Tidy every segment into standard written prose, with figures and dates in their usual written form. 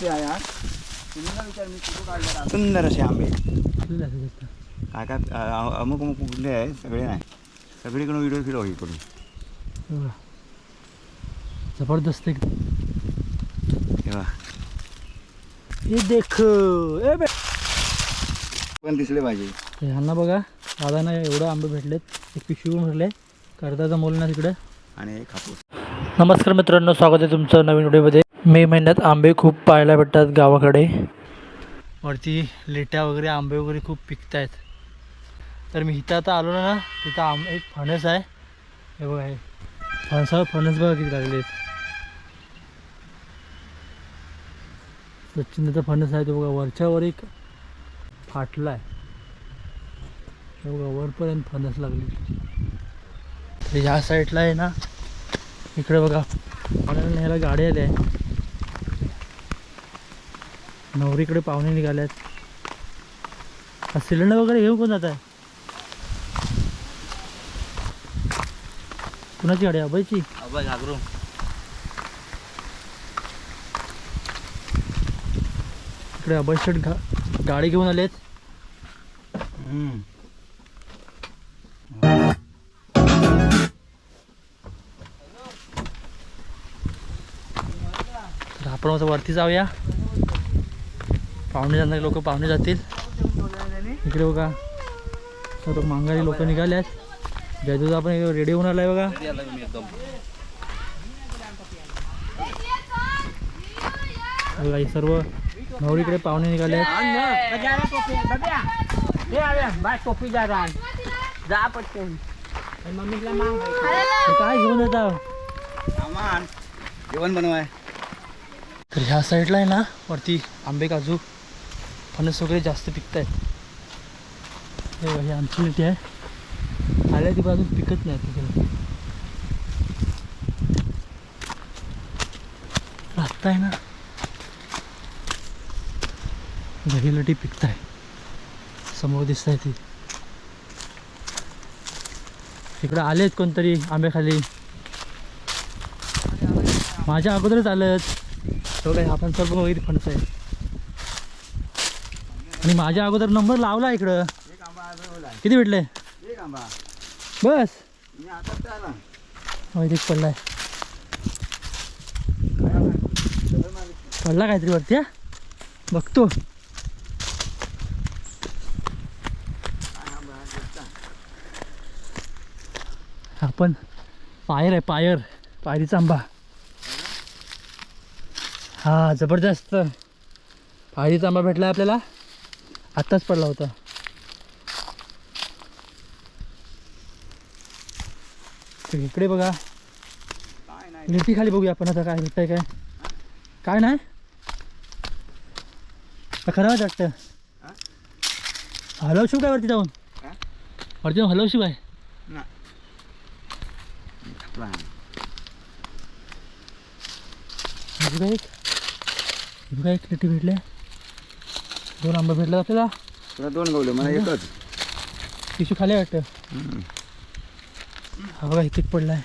ते आहे आज. सुंदर असे आंबे काय काय अमुक अमुक कुठले आहे सगळे नाही. सगळीकडून व्हिडिओ फिरव इकडून. जबरदस्त तेव्हा हे देख पण दिसले पाहिजे. ह्यांना बघा दादांना एवढं आंबे भेटलेत. एक पिशवी भरले कर्जाचा मोल ना तिकडे आणि एक हापूस. नमस्कार मित्रांनो, स्वागत आहे तुमचं नवीन व्हिडिओमध्ये. मे महिन्यात आंबे खूप पाहायला भेटतात गावाकडे. वरती लेट्या वगैरे आंबे वगैरे खूप पिकत आहेत. तर मी इथं आता आलो ना, तिथं एक फणस आहे. हे बघा, हे फणस बघा किती लागले आहेत. सचिनचा फणस आहे तो बघा, वरच्यावर एक फाटला आहे. हे बघा वरपर्यंत फणस लागली. तर ह्या साईडला आहे ना, इकडे बघा पाण्याला न्यायला गाडी आली आहे. नवरीकडे पाहुणे निघाल्यात. हा सिलेंडर वगैरे घेऊन कोण जात आहे? कुणाची गाडी? अभयची. अभय घागरू. इकडे अभय शेट गाडी घेऊन आलेत. तर आपण आता वरती जाऊया. पाहुणे जाणारे लोक पाहुणे जातील. इकडे बघा सर्व मांगारी लोक निघाल्यात. जयदूत आपण रेडी होऊन आलाय बघा. बघा हे सर्व नवरीकडे पाहुणे निघाले. काय घेऊन येता? जेवण बनवाय. तर ह्या साईडला आहे ना, वरती आंबे काजू फणस वगैरे जास्त पिकत आहेत. हे आमची लेटी आहे. आल्या ती अजून पिकत नाही तिकडे. रास्ता आहे ना, घरी लटी पिकत आहे. समोर दिसत आहे ती. इकडे आलेत कोणतरी आंबे खाली. माझ्या अगोदरच आलंच. बघा आपण सर्व वगैरे फणस आहे. आणि माझ्या अगोदर नंबर लावला इकडं. किती भेटले? बस एक पडलाय. पडला काहीतरी वरती. हा बघतो. आपण पायर आहे, पायरीचा आंबा. हा जबरदस्त पायरीचा आंबा भेटला आपल्याला. आत्ताच पडला होता. तर इकडे बघा लिटी खाली बघूया आपण आता काय भेटतंय. काय नाही खरं वाटतं. हलवशिव काय वरती जाऊन? वरती जाऊन हलवशिव आहे. बघा एक लिटी भेटले. 2 आंबे भेटले आपल्याला. तुला 2 गवले, मला एकच. पिशू खाली वाटतं. हा बघा इथे पडलाय.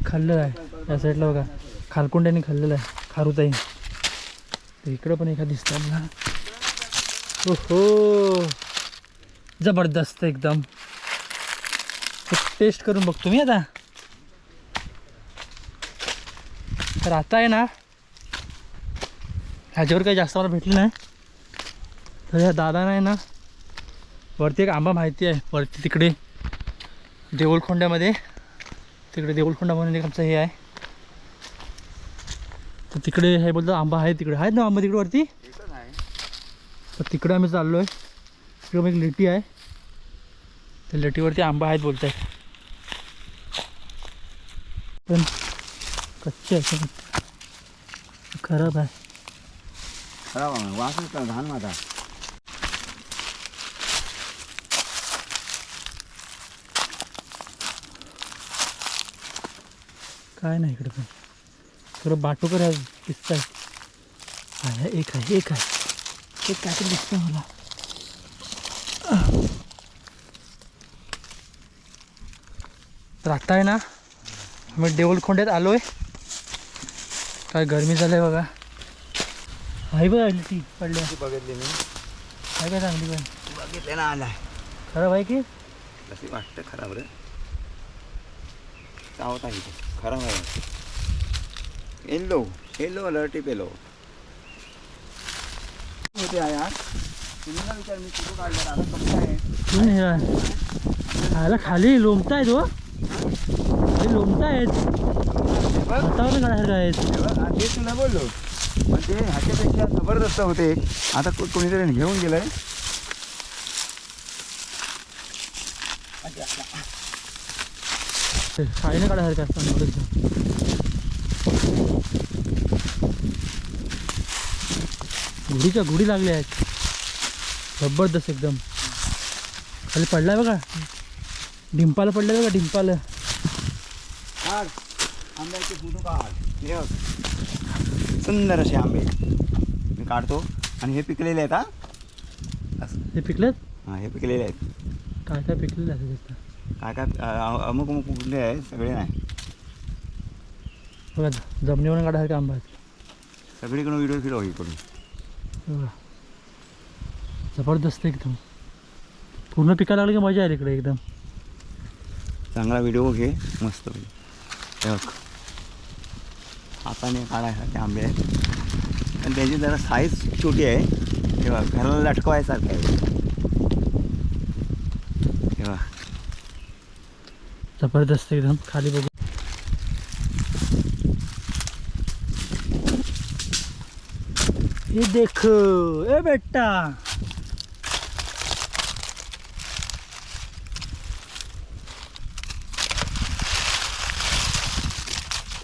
खाल्लेलं आहे या साईडला बघा. खारकुंड्याने खाल्लेलं आहे खारुताई. तर इकडं पण एखादी दिसतं मला. हो जबरदस्त एकदम. टेस्ट करून बघतो मी आता. तर आता आहे ना, ह्याच्यावर काही जास्त मला भेटलं नाही. तर ह्या दादांना आहे ना, वरती एक आंबा माहिती आहे. वरती तिकडे देऊळखोंड्यामध्ये, तिकडे देऊळखोंडा म्हणून एक आमचं हे आहे. तर तिकडे हे बोलतो आंबा आहे. तिकडे आहेत ना आंबा तिकडे वरती. तर तिकडे आम्ही चाललो आहे. तिकडे मग एक लेटी आहे. त्या लेटीवरती आंबा आहेत बोलत आहे. पण कच्चे आहे, खराब आहे. खराब आहे वासच घाण माझा. काय नाही इकडे पण थोडं बाटोकर आहे दिसत आहे. एक काहीतरी दिसतंय मला. तर आता आहे ना, आम्ही देऊळखोंड्यात आलो आहे. काय गरमी झालंय बघा. आहे बघा ती पडली बघितली मी. आहे काय चांगली पण बघितले ना आलाय. खराब आहे की कशी वाटतं खराब रे. चावत आहे ते खराब आहे. येलो येलो अलर्टी पेलो होते आहे यार. तुम्हाला विचार मी कुठं काढलं आता कसं आहे. खायला खाली लोंबतायत हो. खाली लोंबतायत हातावर काढायला आहेत. ते तुला बोललो पण ते ह्याच्यापेक्षा जबरदस्त होते. आता कोणीतरी घेऊन गेलंय. खायला काढायला असतात. घुडीच्या घुडी लागल्या आहेत जबरदस्त एकदम. खाली पडलाय बघा. डिंपाला पडलाय बघा डिंपाला. काढ आंब्याचे फोटो काढ. हे सुंदर असे आंबे मी काढतो. आणि हे पिकलेले आहेत. हा हे पिकलेत. हां हे पिकलेले आहेत. काय काय पिकलेलं आहे तिथं. काय काय अमुक अमुक कुठले आहे सगळे नाही. बघा जमिनीवरून काढायला आंबा आहेत. सगळीकडून व्हिडिओ फिरव इकडून. बघा जबरदस्त एकदम. पूर्ण पिकायला लागलं की मजा आली इकडे एकदम. चांगला व्हिडिओ घे मस्त. हे बघ हाताने काढायसारखे आंबे आहेत. आणि त्याची जरा साईज छोटी आहे. हे बघ घराला लटकवायसारखं आहे. हे बघ जबरदस्त एकदम. खाली बघू. ये देखो ए बेटा.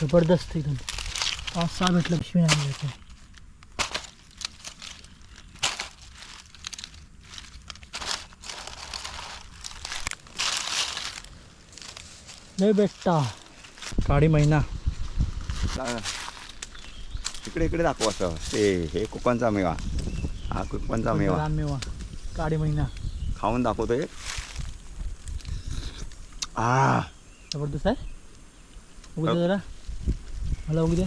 जबरदस्त एकदम. 5-6 भेटलं पिशवी आणलं. नाही बेटा. काळी मैना. इकडे इकडे दाखव असं. ते हे कोकणचा मेवा. हा कोकणचा मेवा. रानमेवा काळी मैना खाऊन दाखवतोय. जबरदस्त आहे. उगू दे जरा मला उगू द्या.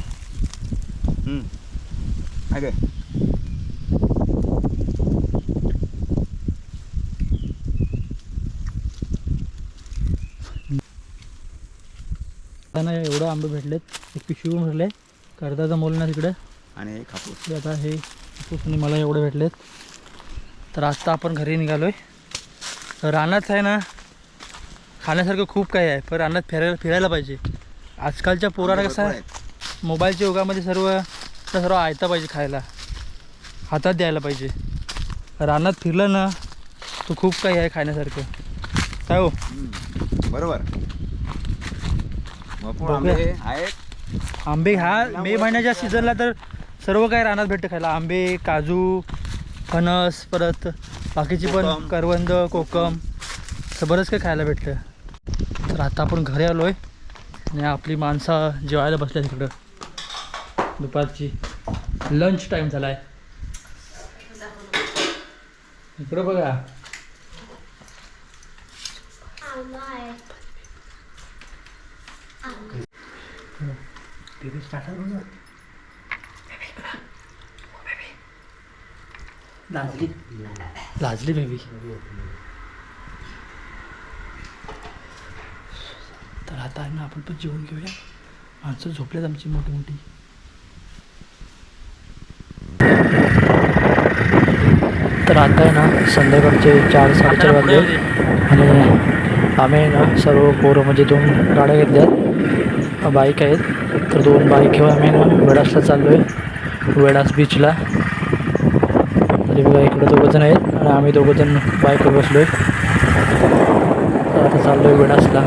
काय काय त्यांना एवढं आंबे भेटलेत. एक पिशवी भरले. कर्जाचा मोल ना तिकडे. आणि कापूस. आता हे कापूस आणि मला एवढे भेटलेत. तर आता आपण घरी निघालोय. रानात आहे ना खाण्यासारखं खूप काही आहे. पण रानात फिरायला पाहिजे. आजकालच्या पोरांना कसं आहे मोबाईलच्या युगामध्ये सर्व आयता पाहिजे खायला. हातात द्यायला पाहिजे. रानात फिरलं ना तो खूप काही आहे खाण्यासारखं. काय हो बरोबर. आंबे आहेत. आंबे ह्या मे महिन्याच्या सीझनला तर सर्व काही रानात भेटतं खायला. आंबे काजू फणस परत बाकीची पण करवंद कोकम असं बरंच काही खायला भेटतं. तर आता आपण घरी आलो आहे. आणि आपली माणसं जेवायला बसल्या तिकडं. दुपारची लंच टाईम झाला आहे. इकडं बघा लाजली बेबी. तर आता आहे ना आपण पण जेवून घेऊया. माणसं झोपल्यात आमची मोठी मोठी. तर आता आहे ना संध्याकाळचे 4-4:30 वाजले. आणि आम्ही आहे ना सर्व पोरं म्हणजे 2 गाड्या घेतल्यात. बाईक आहेत. तर 2 बाईक घेऊन आम्ही ना वेडासला चाललो आहे. वेडास बीचला. तरी बघा इकडे 2 जण आहेत आणि आम्ही 2 जण बाईकवर बसलो आहे. तर आता चाललो आहे वेडासला.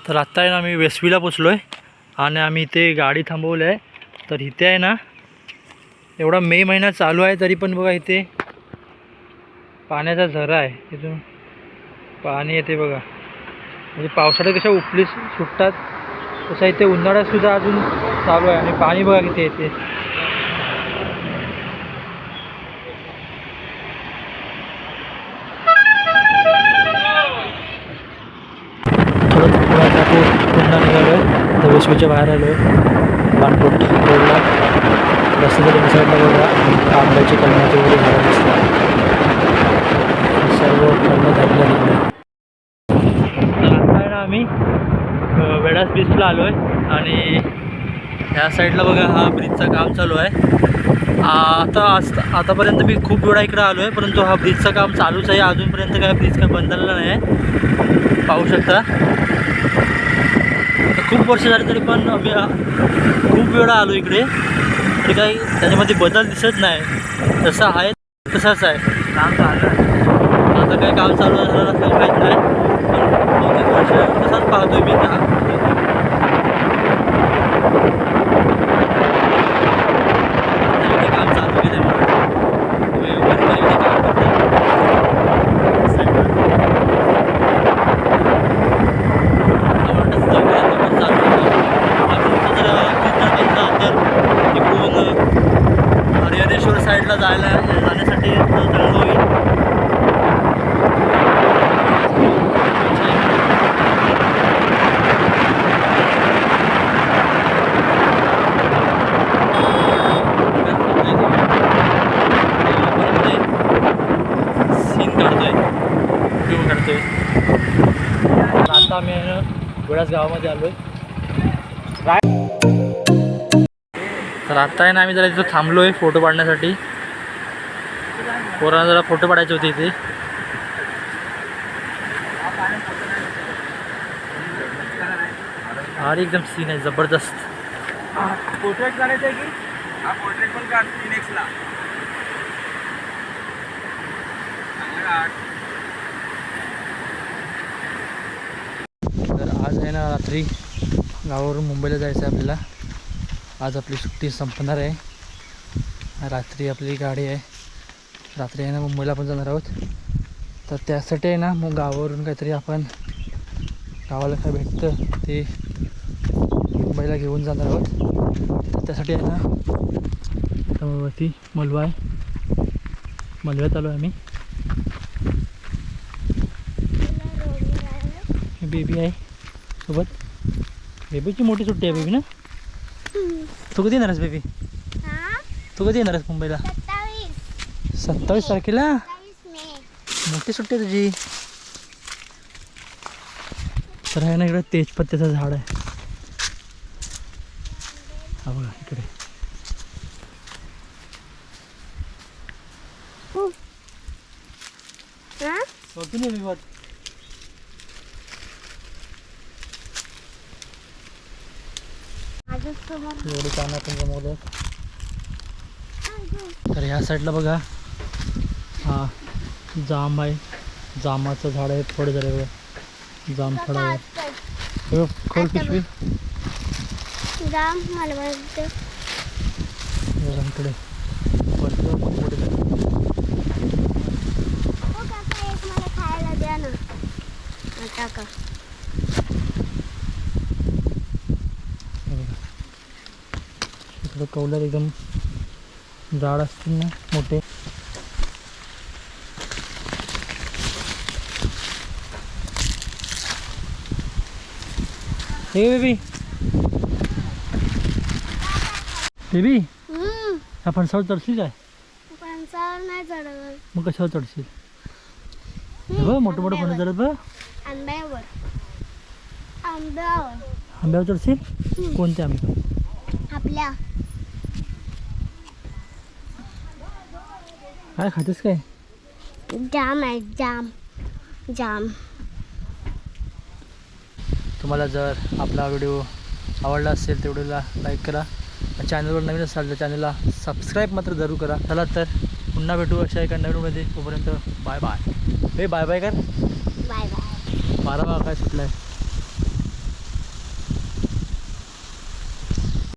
तर आत्ता आहे ना आम्ही वेसवीला पोचलो आहे. आणि आम्ही इथे गाडी थांबवली आहे. तर इथे आहे ना एवढा मे महिना चालू आहे तरी पण बघा इथे पाण्याचा झरा आहे. इथून पाणी येते बघा. म्हणजे पावसाळ्यात कशा उपली सुटतात तसं इथे उन्हाळ्यातसुद्धा अजून चालू आहे. आणि पाणी बघा किती येते. पिशवीच्या बाहेर आलो आहे पानपोट रोडला. रस्त्याच्या दोन साईडला बघा आंब्याची कलमाची वगैरे झाडं दिसतात. सर्व कलमं झाडलं निघलं. तर आता आहे ना आम्ही वेडास बीचला आलो आहे आणि ह्या साईडला बघा हा ब्रिजचं काम चालू आहे. आतापर्यंत मी खूप वेळा इकडं आलो आहे, परंतु हा ब्रिजचं काम चालूच आहे. अजूनपर्यंत काय ब्रिज काय बंद झालेला नाही आहे, पाहू शकता. खूप वर्ष झाली तरी पण आम्ही खूप वेळा आलो इकडे, तरी काही त्याच्यामध्ये बदल दिसत नाही. जसं आहे तसंच आहे. काम चालू आहे, आता काय काम चालू झालं असं माहीत नाही, पण 2-3 वर्ष तसंच पाहतोय मी त्या काम चालू केलं काम हरिहरेश्वर साईडला जाण्यासाठी चांगलं होईल. सीन काढतोय, व्ह्यू काढतोय. आता आम्ही वेळाच गावामध्ये आलोय. तर आता आहे ना आम्ही जरा तिथं थांबलो आहे फोटो काढण्यासाठी. पोरांना जरा फोटो काढायचे होते इथे. अरे एकदम सीन आहे जबरदस्त. पोर्ट्रेट काढायचं आहे की हा पोर्ट्रेट पण काढ 3x ला. तर आज आहे ना रात्री गावावरून मुंबईला जायचं आहे आपल्याला. आज आपली सुट्टी संपणार आहे. रात्री आपली गाडी आहे, रात्री आहे ना मुंबईला पण जाणार आहोत. तर त्यासाठी आहे ना मग गावावरून काहीतरी आपण गावाला काय भेटतं ते मुंबईला घेऊन जाणार आहोत. तर त्यासाठी आहे ना वरती मलवा आहे, मलव्यात आलो आहे आम्ही. बेबी आहे सोबत. बेबीची मोठी सुट्टी आहे बेबी ना. तू कधी येणार आहेस बेबी? तू कधी येणार आहेस मुंबईला? 27 तारखेला. मोठी सुट्टी आहे तुझी. तर आहे ना इकडे तेजपत्त्याचं झाड आहे, हा बघा इकडे. होती नाही विवाद. एवढी कानं आपण जमवलं. तर ह्या साईडला बघा हा जाम आहे, जामाचं झाड आहे. फळ झालं बघा, जाम फळ आहे. खोल पिशवी जाम मला इकडे भरपूर मोठे झाले. मला खायला द्या ना. टाका इकडं कौलार एकदम झाड असतील ना मोठे. हे बेबी बेबी ह्या फणसावर चढशील काय? फणसावर नाही चढत. मग कशावर चढशील? बघ मोठं मोठं फणस झालं बघ. आंब्यावर. आंब्यावर आंब्यावर चढशील? कोणते आंबे? आपल्या. काय खातेस काय? जाम आहे जाम जाम. तुम्हाला जर आपला व्हिडिओ आवडला असेल तर व्हिडिओला लाईक करा. चॅनलवर नवीन असाल तर चॅनलला सबस्क्राईब मात्र जरूर करा. चला तर पुन्हा भेटू अशा एका नवीन व्हिडिओमध्ये. तोपर्यंत बाय बाय. बाय बाय कर. Bye bye. 12 वाजता काय सुटलं आहे.